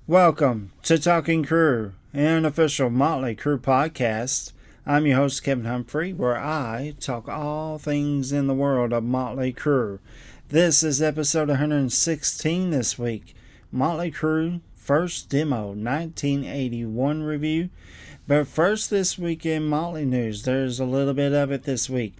Welcome to Talking Crue, an unofficial Motley Crue podcast. I'm your host, Kevin Humphrey, where I talk all things in the world of Motley Crue. This is episode 116 this week. Motley Crue First Demo 1981 review. But first this week in Motley news, there's a little bit of it this week.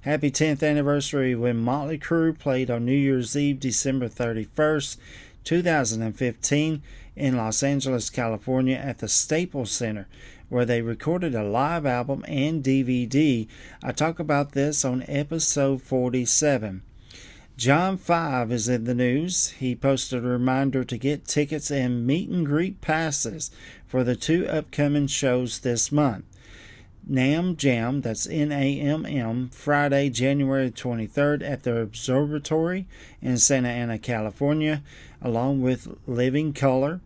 Happy 10th anniversary when Motley Crue played on New Year's Eve, December 31st, 2015 in Los Angeles, California at the Staples Center, where they recorded a live album and DVD. I talk about this on episode 47. John 5 is in the news. He posted a reminder to get tickets and meet and greet passes for the two upcoming shows this month. NAMM Jam, that's NAMM, Friday, January 23rd at the Observatory in Santa Ana, California, along with Living Color.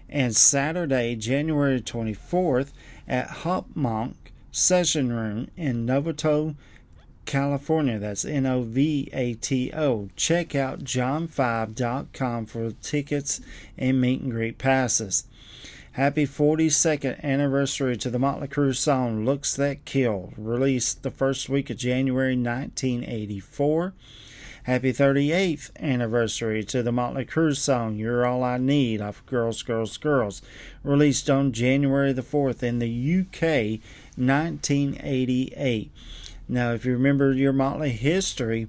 And Saturday, January 24th at Hopmonk Session Room in Novato, California. That's Novato. Check out john5.com for tickets and meet and greet passes. Happy 42nd anniversary to the Motley Crue song Looks That Kill, released the first week of January 1984. Happy 38th anniversary to the Motley Crue song You're All I Need off Girls, Girls, Girls, released on January the 4th in the UK, 1988. Now, if you remember your Motley history,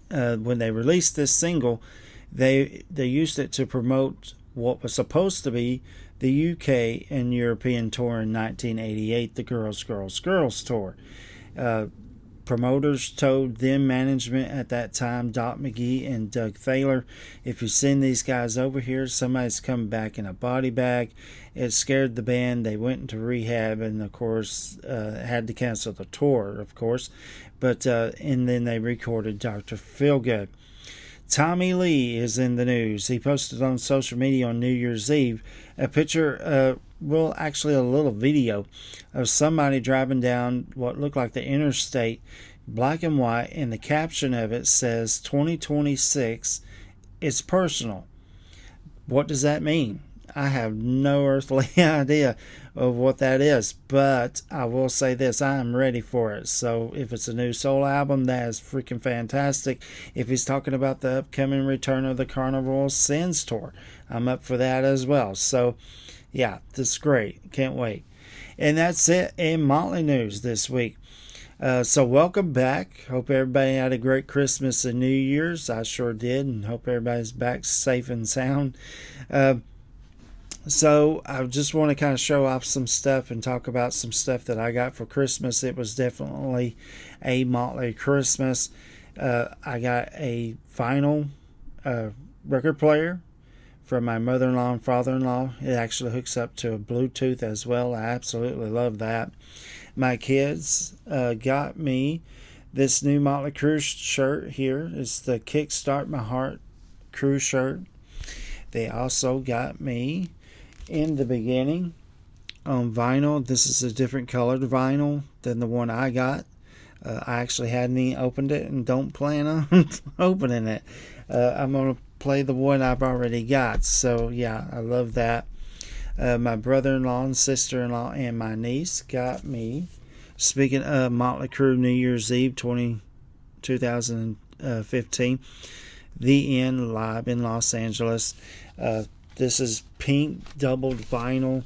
when they released this single, they used it to promote what was supposed to be the UK and European tour in 1988, the Girls, Girls, Girls tour. Promoters told them management at that time, Doc McGee and Doug Thaler, if you send these guys over here, somebody's coming back in a body bag. It scared the band. They went into rehab and, of course, had to cancel the tour, of course. But and then they recorded Dr. Feelgood. Tommy Lee is in the news. He posted on social media on New Year's Eve a picture, actually a little video of somebody driving down what looked like the interstate, black and white, and the caption of it says 2026, it's personal. What does that mean? I have no earthly idea of what that is, but I will say this, I am ready for it. So if it's a new soul album, that is freaking fantastic. If he's talking about the upcoming return of the Carnival of Sins tour, I'm up for that as well. So yeah, this is great. Can't wait. And that's it in Motley news this week. So welcome back. Hope everybody had a great Christmas and New Year's. I sure did, and hope everybody's back safe and sound. So I just want to kind of show off some stuff and talk about some stuff that I got for Christmas. It was definitely a Motley Christmas. I got a vinyl record player from my mother-in-law and father-in-law. It actually hooks up to a Bluetooth as well. I absolutely love that. My kids got me this new Motley Crue shirt here. It's the Kickstart My Heart Crue shirt. They also got me in the beginning on vinyl. This is a different colored vinyl than the one I got. I actually hadn't even opened it and don't plan on opening it. I'm going to play the one I've already got. So yeah, I love that. My brother-in-law and sister-in-law and my niece got me, speaking of Motley Crue New Year's Eve 2015, The End live in Los Angeles. This is pink doubled vinyl.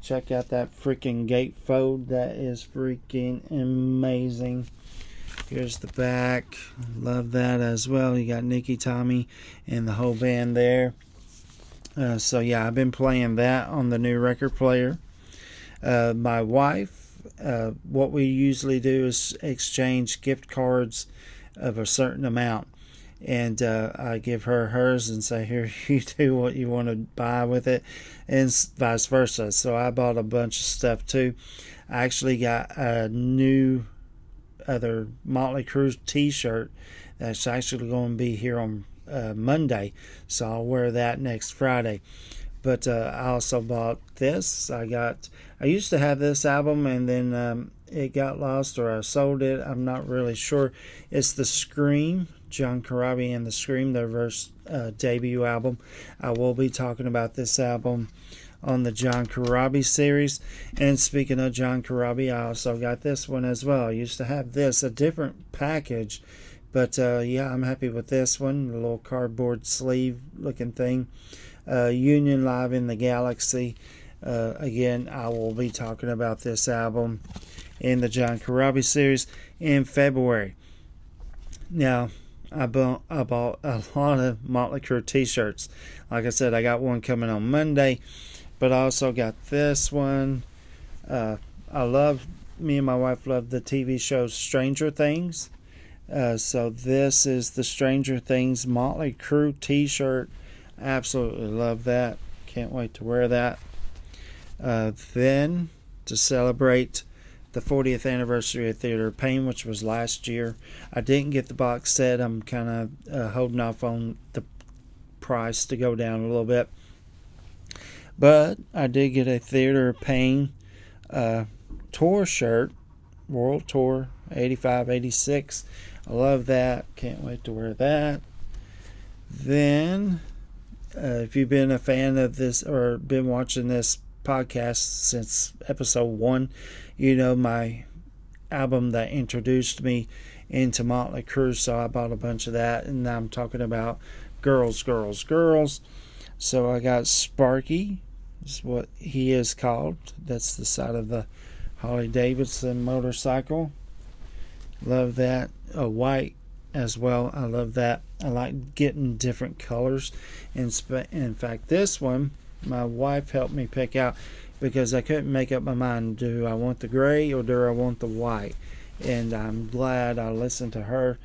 Check out that freaking gatefold. That is freaking amazing. Here's the back. Love that as well. You got Nicky, Tommy, and the whole band there. So yeah, I've been playing that on the new record player. My wife, what we usually do is exchange gift cards of a certain amount. And I give her hers and say, here, you do what you want to buy with it, and vice versa. So I bought a bunch of stuff too. I actually got a new other Motley Crue t-shirt that's actually going to be here on Monday, so I'll wear that next Friday. But I also bought this. I used to have this album, and then it got lost or I sold it. I'm not really sure. It's the Scream John Corabi and the Scream, their debut album. I will be talking about this album on the John Corabi series. And speaking of John Corabi, I also got this one as well. I used to have this, a different package, but yeah, I'm happy with this one. A little cardboard sleeve looking thing. Union Live in the Galaxy. Again, I will be talking about this album in the John Corabi series in February. Now, I bought a lot of Motley Crue t-shirts. Like I said, I got one coming on Monday, but I also got this one. Me and my wife love the TV show Stranger Things. So this is the Stranger Things Motley Crue t-shirt. Absolutely love that. Can't wait to wear that. Then, to celebrate the 40th anniversary of Theater of Pain, which was last year, I didn't get the box set. I'm kind of holding off on the price to go down a little bit. But I did get a Theater of Pain tour shirt, World Tour 85-86. I love that. Can't wait to wear that. Then, if you've been a fan of this or been watching this podcast since episode 1, you know my album that introduced me into Motley Crue, so I bought a bunch of that, and now I'm talking about Girls, Girls, Girls. So I got Sparky, is what he is called. That's the side of the Harley Davidson motorcycle. Love that. White as well. I love that. I like getting different colors. In fact, this one, my wife helped me pick out because I couldn't make up my mind. Do I want the gray or do I want the white? And I'm glad I listened to her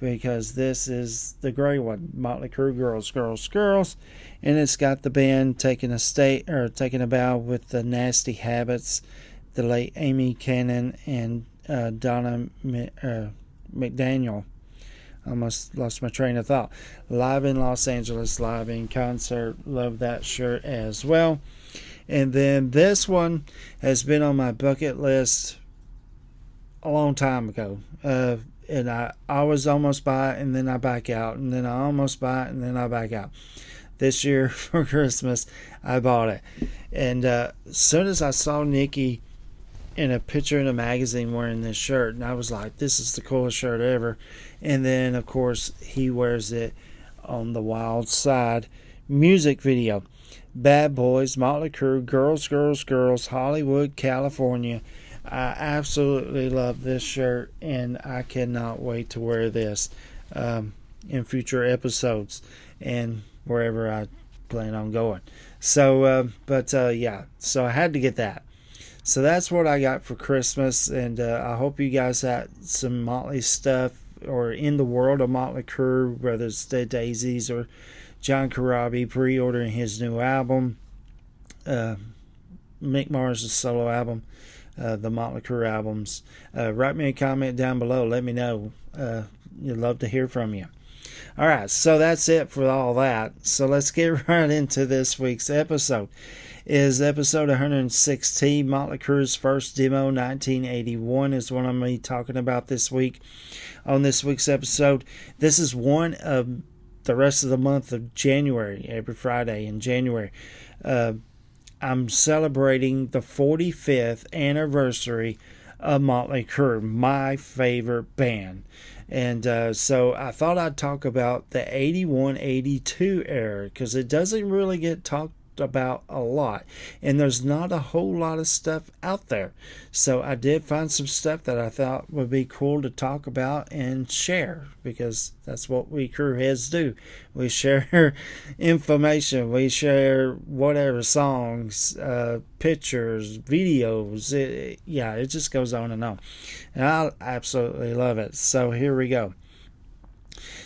because this is the gray one. Motley Crue, Girls, Girls, Girls. And it's got the band taking a bow with the Nasty Habits, the late Amy Cannon and Donna McDaniel. Almost lost my train of thought. Live in Los Angeles, live in concert. Love that shirt as well. And then this one has been on my bucket list a long time ago. And I always almost buy it and then I back out. And then I almost buy it and then I back out. This year for Christmas, I bought it. And as soon as I saw Nikki in a picture in a magazine wearing this shirt, and I was like, this is the coolest shirt ever. And then of course he wears it on the Wild Side music video. Bad Boys, Motley Crue, Girls, Girls, Girls, Hollywood, California. I absolutely love this shirt, and I cannot wait to wear this in future episodes and wherever I plan on going. So yeah, so I had to get that. So that's what I got for Christmas, and I hope you guys got some Motley stuff or in the world of Motley Crue, whether it's the Daisies or John Corabi pre-ordering his new album, Mick Mars' solo album, the Motley Crue albums. Write me a comment down below. Let me know. You'd love to hear from you. All right, so that's it for all that. So let's get right into this week's episode. Is episode 116, Motley Crue's first demo, 1981, is what I'm going to be talking about this week. On this week's episode, this is one of the rest of the month of January, every Friday in January. I'm celebrating the 45th anniversary of Motley Crue, my favorite band. And so I thought I'd talk about the 81-82 era, because it doesn't really get talked about a lot, and there's not a whole lot of stuff out there. So I did find some stuff that I thought would be cool to talk about and share, because that's what we crew heads do. We share information, we share whatever, songs, pictures, videos. It just goes on and on, and I absolutely love it. So here we go.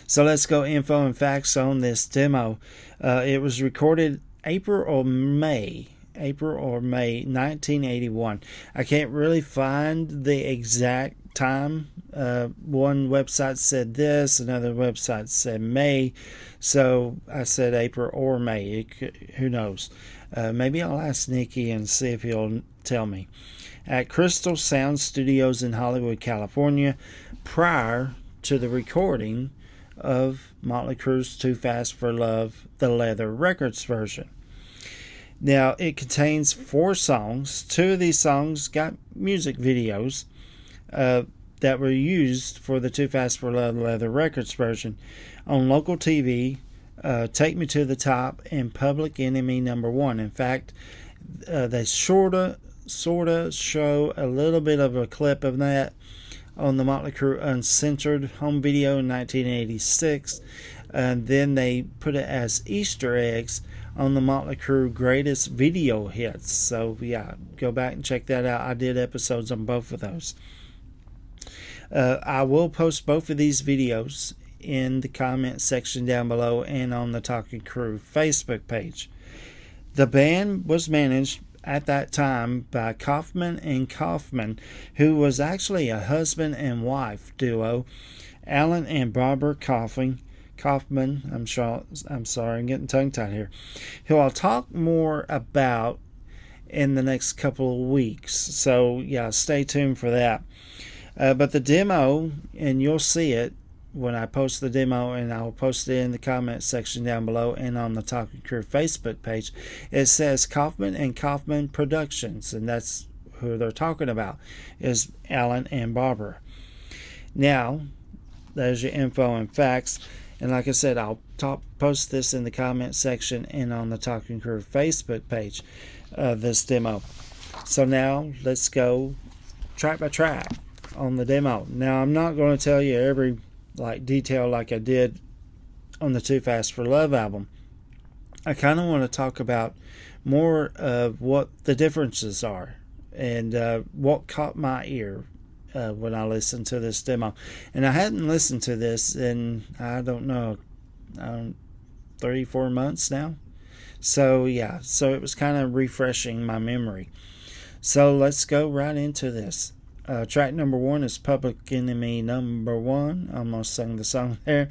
So let's go info and facts on this demo. It was recorded April or May 1981. I can't really find the exact time. One website said this, another website said May, so I said April or May. Who knows? Maybe I'll ask Nikki and see if he'll tell me. At Crystal Sound Studios in Hollywood, California, prior to the recording of Motley Crue's Too Fast for Love, the Leather Records version. Now, it contains 4 songs. 2 of these songs got music videos that were used for the Too Fast for Love Leather Records version on local TV, Take Me to the Top, and Public Enemy Number 1. In fact, they sort of show a little bit of a clip of that on the Motley Crue Uncensored home video in 1986. And then they put it as Easter eggs on the Motley Crue Greatest Video Hits. So, yeah, go back and check that out. I did episodes on both of those. I will post both of these videos in the comment section down below and on the Talking Crew Facebook page. The band was managed at that time by Kaufman and Kaufman, who was actually a husband and wife duo. Alan and Barbara Kaufman, I'm sorry, I'm getting tongue-tied here, who I'll talk more about in the next couple of weeks. So, yeah, stay tuned for that. But the demo, and you'll see it when I post the demo, and I'll post it in the comment section down below and on the Talking Crew Facebook page. It says Kaufman and Kaufman Productions, and that's who they're talking about, is Alan and Barbara. Now, there's your info and facts. And like I said, I'll post this in the comment section and on the Talking Crew Facebook page of this demo. So now, let's go track by track on the demo. Now, I'm not going to tell you every detail like I did on the Too Fast for Love album. I kind of want to talk about more of what the differences are and what caught my ear when I listened to this demo. And I hadn't listened to this in, I don't know, 3-4 months now. So yeah, so it was kind of refreshing my memory. So let's go right into this. Track number 1 is Public Enemy Number 1. Almost sang the song there.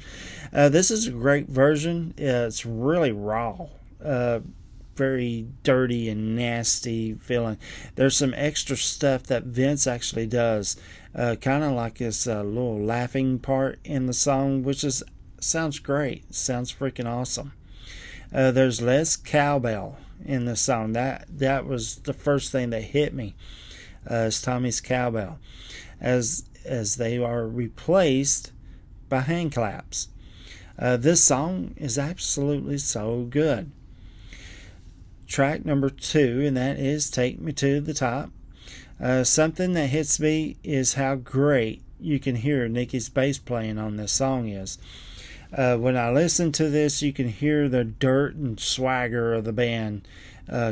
This is a great version. It's really raw. Very dirty and nasty feeling. There's some extra stuff that Vince actually does. Kind of like this little laughing part in the song, which sounds great. Sounds freaking awesome. There's less cowbell in the song. That was the first thing that hit me. Is Tommy's cowbell, as they are replaced by hand claps. This song is absolutely so good. Track number 2, and that is Take Me to the Top. Something that hits me is how great you can hear Nicky's bass playing on this song is. When I listen to this, you can hear the dirt and swagger of the band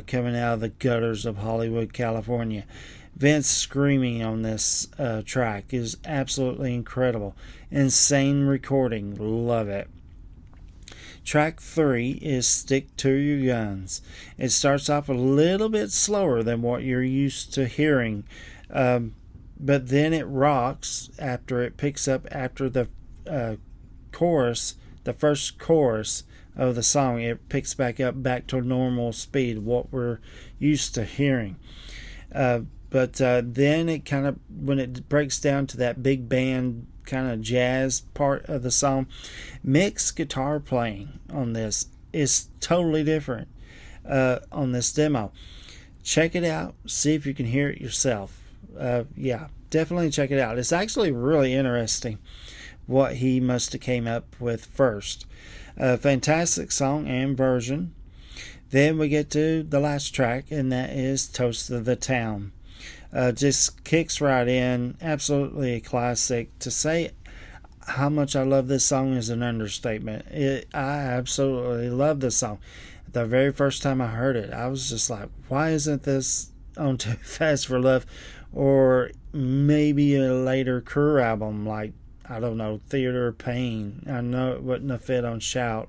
coming out of the gutters of Hollywood, California. Vince screaming on this track is absolutely incredible. Insane recording. Love it. Track 3 is Stick to Your Guns. It starts off a little bit slower than what you're used to hearing, but then it rocks after it picks up after the chorus, the first chorus of the song. It picks back to normal speed, what we're used to hearing. But then it kind of, when it breaks down to that big band kind of jazz part of the song, Mick's guitar playing on this is totally different on this demo. Check it out. See if you can hear it yourself. Yeah, definitely check it out. It's actually really interesting what he must have came up with first. Fantastic song and version. Then we get to the last track, and that is Toast of the Town. Just kicks right in. Absolutely a classic. To say how much I love this song is an understatement. I absolutely love this song. The very first time I heard it, I was just like, why isn't this on Too Fast for Love? Or maybe a later Crue album, like, I don't know, Theater of Pain. I know it wouldn't have fit on Shout,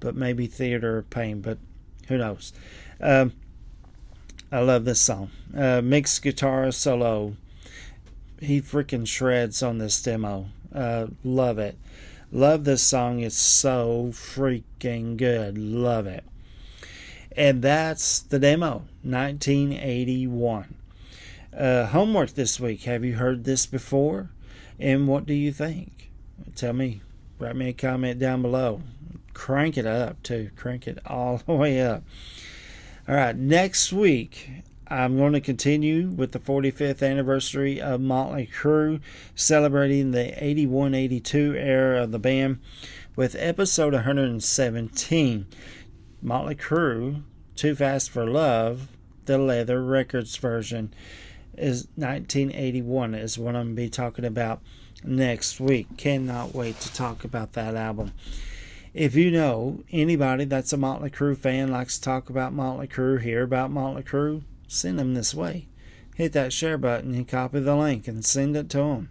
but maybe Theater of Pain, but who knows. I love this song. Mick's guitar solo, he freaking shreds on this demo. Love it. Love this song. It's so freaking good. Love it. And that's the demo, 1981. Homework this week. Have you heard this before? And what do you think? Tell me Write me a comment down below. Crank it up, too. Crank it all the way up. All right, next week, I'm going to continue with the 45th anniversary of Motley Crue, celebrating the 81-82 era of the band with episode 117, Motley Crue, Too Fast for Love, the Leather Records version, is 1981 is what I'm going to be talking about next week. Cannot wait to talk about that album. If you know anybody that's a Motley Crue fan, likes to talk about Motley Crue, hear about Motley Crue, send them this way. Hit that share button and copy the link and send it to them.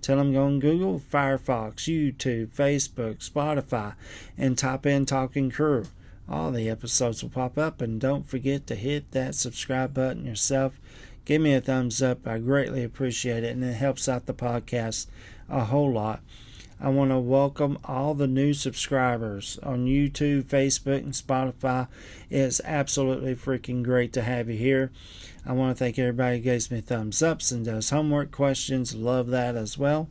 Tell them go on Google, Firefox, YouTube, Facebook, Spotify, and type in Talking Crue. All the episodes will pop up, and don't forget to hit that subscribe button yourself. Give me a thumbs up. I greatly appreciate it, and it helps out the podcast a whole lot. I want to welcome all the new subscribers on YouTube, Facebook, and Spotify. It's absolutely freaking great to have you here. I want to thank everybody who gives me thumbs ups and does homework questions. Love that as well.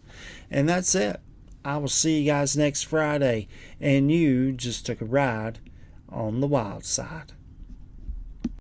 And that's it. I will see you guys next Friday. And you just took a ride on the wild side.